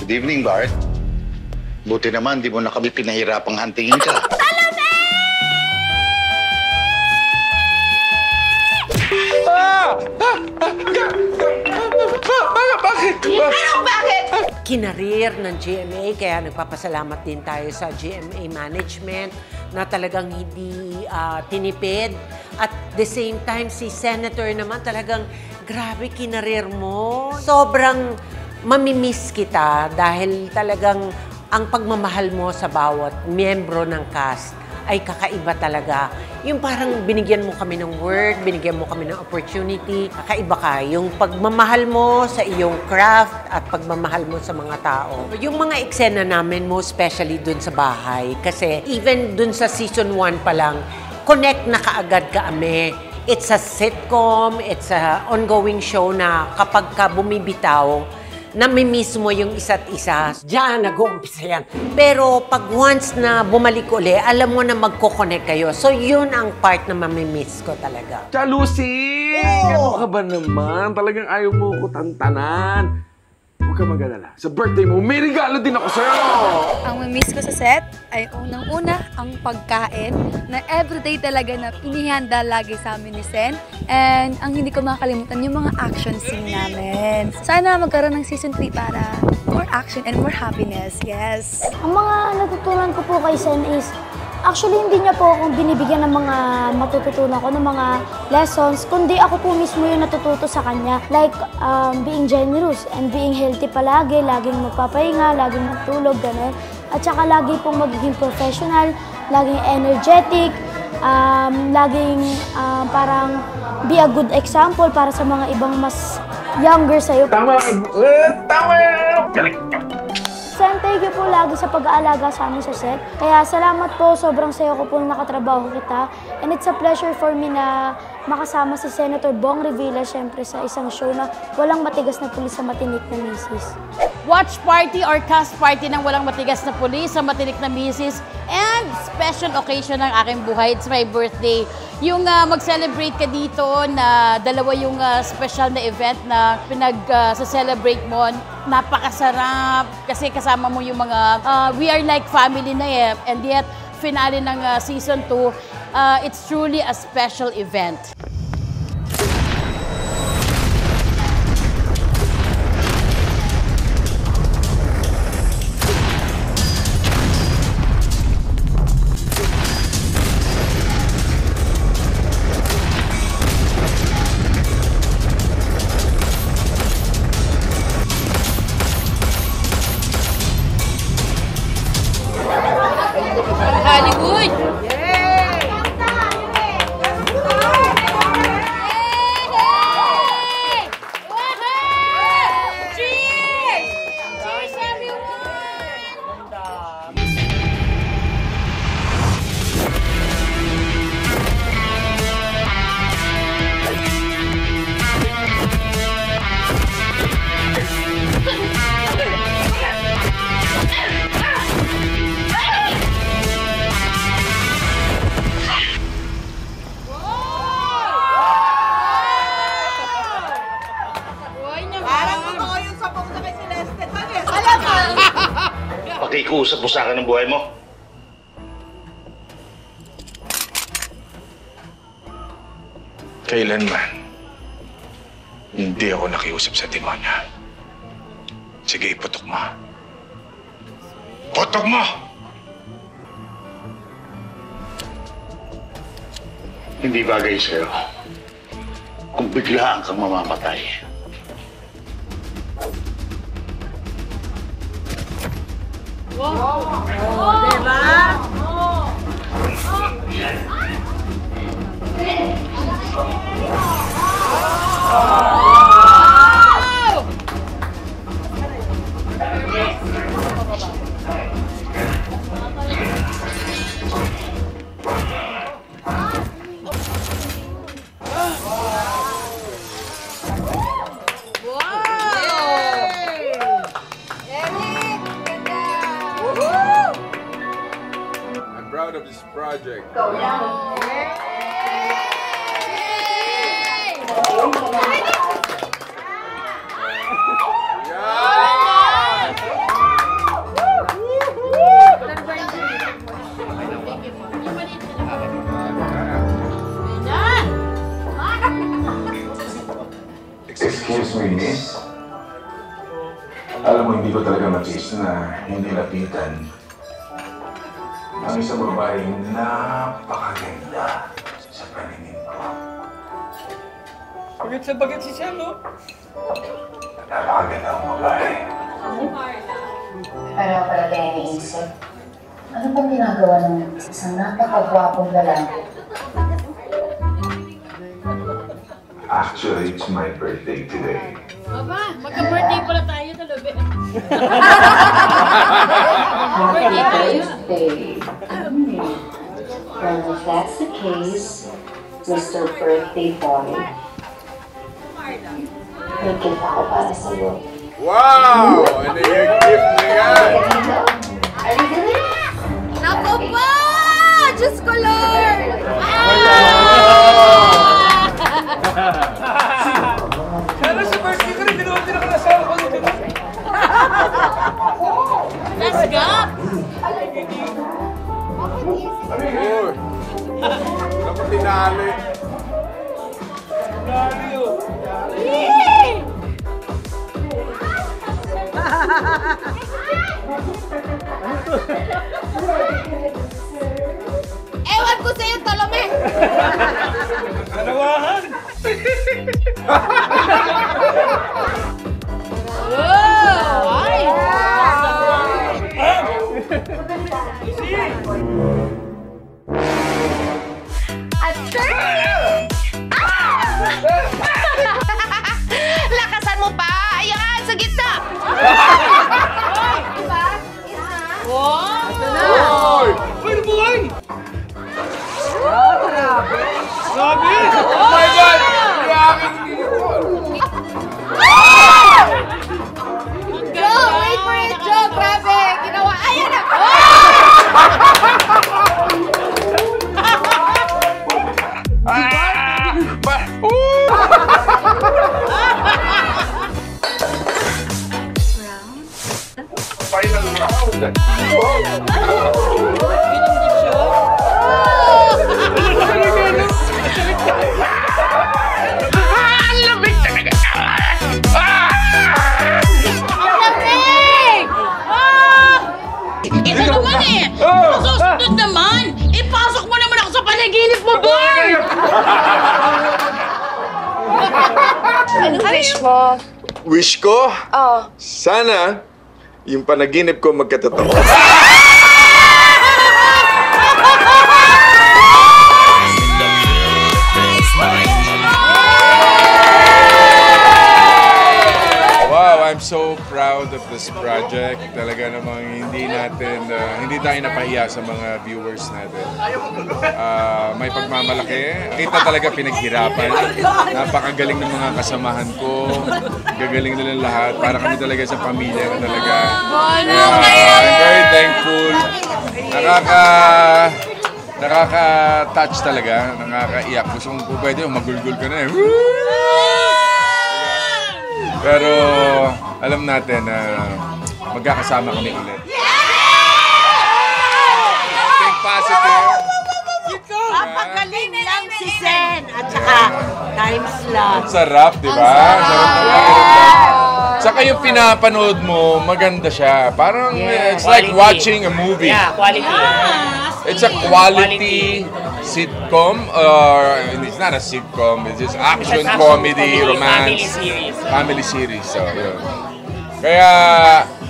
Good evening, Bart. Buti naman, di mo na kami pinahirapang huntingin ka. Salome! Bakit? Kinarir ng GMA, kaya nagpapasalamat din tayo sa GMA management na talagang hindi tinipid. At the same time, si Senator naman talagang grabe kinarir mo. Sobrang mamimiss kita dahil talagang ang pagmamahal mo sa bawat miyembro ng cast ay kakaiba talaga. Yung parang binigyan mo kami ng work, binigyan mo kami ng opportunity, kakaiba ka. Yung pagmamahal mo sa iyong craft at pagmamahal mo sa mga tao. Yung mga eksena namin mo, especially dun sa bahay, kasi even dun sa season 1 pa lang, connect na kaagad kami. It's a sitcom, it's a ongoing show na kapag ka bumibitaw, namimiss mo yung isa't isa. Diyan, nag-uumpisa yan. Pero pag once na bumalik uli, alam mo na magko-connect kayo. So, yun ang part na mamimiss ko talaga. Tsa, Lucy! Ano ka ba naman? Talagang ayaw mo ko tantanan. Huwag ka mag-alala. Sa birthday mo, may regalo din ako sa'yo! Ang mamiss ko sa set ay unang-una ang pagkain na everyday talaga na inihanda lagi sa amin ni Sen. And ang hindi ko makakalimutan yung mga action scene namin. Sana magkaroon ng season 3 para more action and more happiness. Yes! Ang mga natutunan ko po kay Sen is, actually hindi niya po akong binibigyan ng mga matututunan ko, ng mga lessons, kundi ako po mismo yung natututo sa kanya. Like, being generous and being healthy palagi, laging magpapahinga, laging magtulog, gano'n. At saka lagi pong magiging professional, laging energetic, laging parang be a good example para sa mga ibang mas younger sa'yo. Tama! Tama! Sen, thank you po lagi sa pag-aalaga sa amin sa set. Kaya salamat po, sobrang saya ko po nakatrabaho kita. And it's a pleasure for me na makasama si Senator Bong Revilla, syempre sa isang show na walang matigas na pulis sa matinik na misis. Watch party or cast party ng walang matigas na pulis sa matinik na misis and special occasion ng aking buhay. It's my birthday. Yung mag-celebrate ka dito na dalawa yung special na event na pinag-celebrate mo, napakasarap kasi kasama mo yung mga we are like family na eh. And yet, finale ng season 2, it's truly a special event. Hollywood! Pakikiusap mo sa akin ng buhay mo. Kailanman, hindi ako nakiusap sa demonyo. Sige, iputok mo. Putok mo! Hindi bagay sa'yo kung biglaan kang mamamatay. Oh, diba? proud of this project. Excuse me, miss. Alam mo, hindi ko talaga matiis na hindi lapitan ang isang babaeng napakaganda sa paningin ko. Bagit si Sam, no? Napakaganda ang babae. Ano pala kayo iniisip? Ano bang ginagawa ng isang napakagwapong lalaki? Actually, it's my birthday today. Aba, magka-birthday pala tayo sa labi. Happy birthday! Well, if that's the case, Mr. Birthday Boy, may gift ako para sa'yo. Wow! Ano yung gift na yan? Are you doing? Naku po! Diyos ko, Lord! Sana sa birthday ko rin, dalawang pinakalasawa ko nito. Let's go! Uy! Naku, tinali. Ewan ko sa'yo, Tolome! Kalawahan! Wow! Ay! Lakasan mo pa! Ayan, sa gitna! Uy! Uy, nabuhay! Grabe! Oh my God! Hindi aking iniwan. Joe, wait for it, Joe! Grabe! Ginawa... Ayan na! Final round. Ito naman eh! Susunod naman! Ipasok mo naman ako sa panaginip mo, Bart! Anong wish mo? Wish ko? Oh. Sana yung panaginip ko magkatotoo. Wow, I'm so proud of this project. Talaga namang hindi tayo napahiya sa mga viewers natin. May pagmamalaki. Kita talaga pinaghirapan. Napakagaling ng mga kasamahan ko. Gagaling nila lahat. Para kami talaga sa pamilya na talaga. I'm very thankful. Nakaka-touch talaga. Nakaka-iyak. Gusto kong pwede magulgul ka na eh. Pero alam natin na magkakasama kami ulit. Think positive. Napagaling lang si Sen at saka time slot. Sarap, di ba? Sarap na pakiramdam. Saka yung pinapanood mo, maganda siya. Parang it's like watching a movie. Yeah, quality. It's a quality sitcom, or it's not a sitcom, it's just action, comedy, romance. Family series. So, yun. Kaya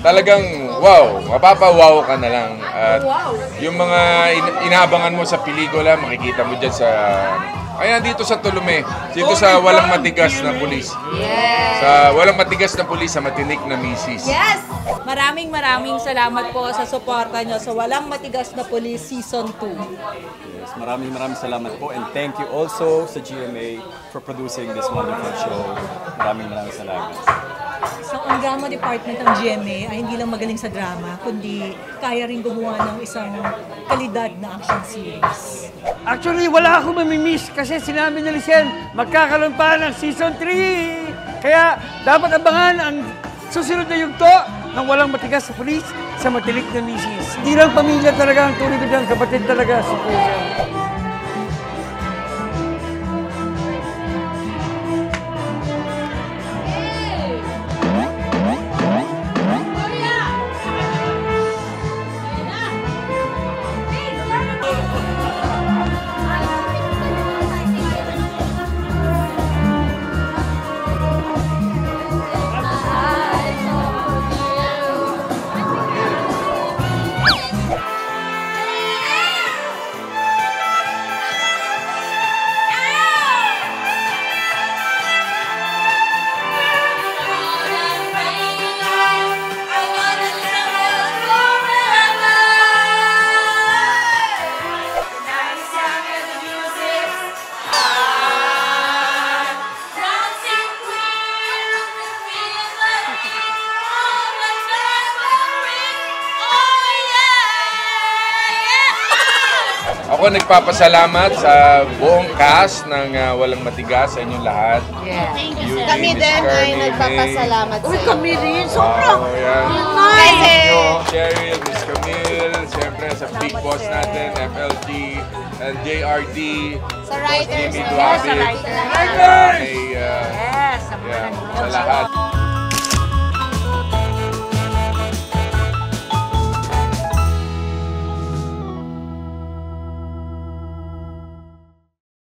talagang wow, mapapawaw ka na lang. At yung mga inaabangan mo sa pelikula, makikita mo dyan sa... Ayan, dito sa Tulume. Dito sa Walang Matigas na Pulis. Yes! Sa Walang Matigas na Pulis, sa Matinik na Misis. Yes! Maraming salamat po sa suporta nyo sa Walang Matigas na Pulis Season 2. Yes, maraming salamat po, and thank you also sa GMA for producing this wonderful show. Maraming salamat. So, ang drama department ng GMA ay hindi lang magaling sa drama, kundi kaya rin gumawa ng isang kalidad na action series. Actually, wala akong mamimiss kasi sinabi ni Licen, magkakaroon pa ng season 3. Kaya dapat abangan ang susunod na yugto ng Walang Matigas na Pulis sa Matinik na Misis. Hindi lang pamilya talaga ang tuloy ko dyan, kapatid talaga si Kuya. Ako nagpapasalamat sa buong cast ng Walang Matigas sa inyong lahat. Yeah. Thank you, Yuri, sir. Kami Miss din Carly, ay May. nagpapasalamat sa Uy, iyo. kami rin. Sobrang. Wow, yan. Kasi, Cheryl, Miss Camille, siyempre sa Big Boss natin, FLG, and JRD, Sa writers, Jimmy yes, Duabit, sa writers. may, Yes, sa mga yeah, nanonood. sa lahat.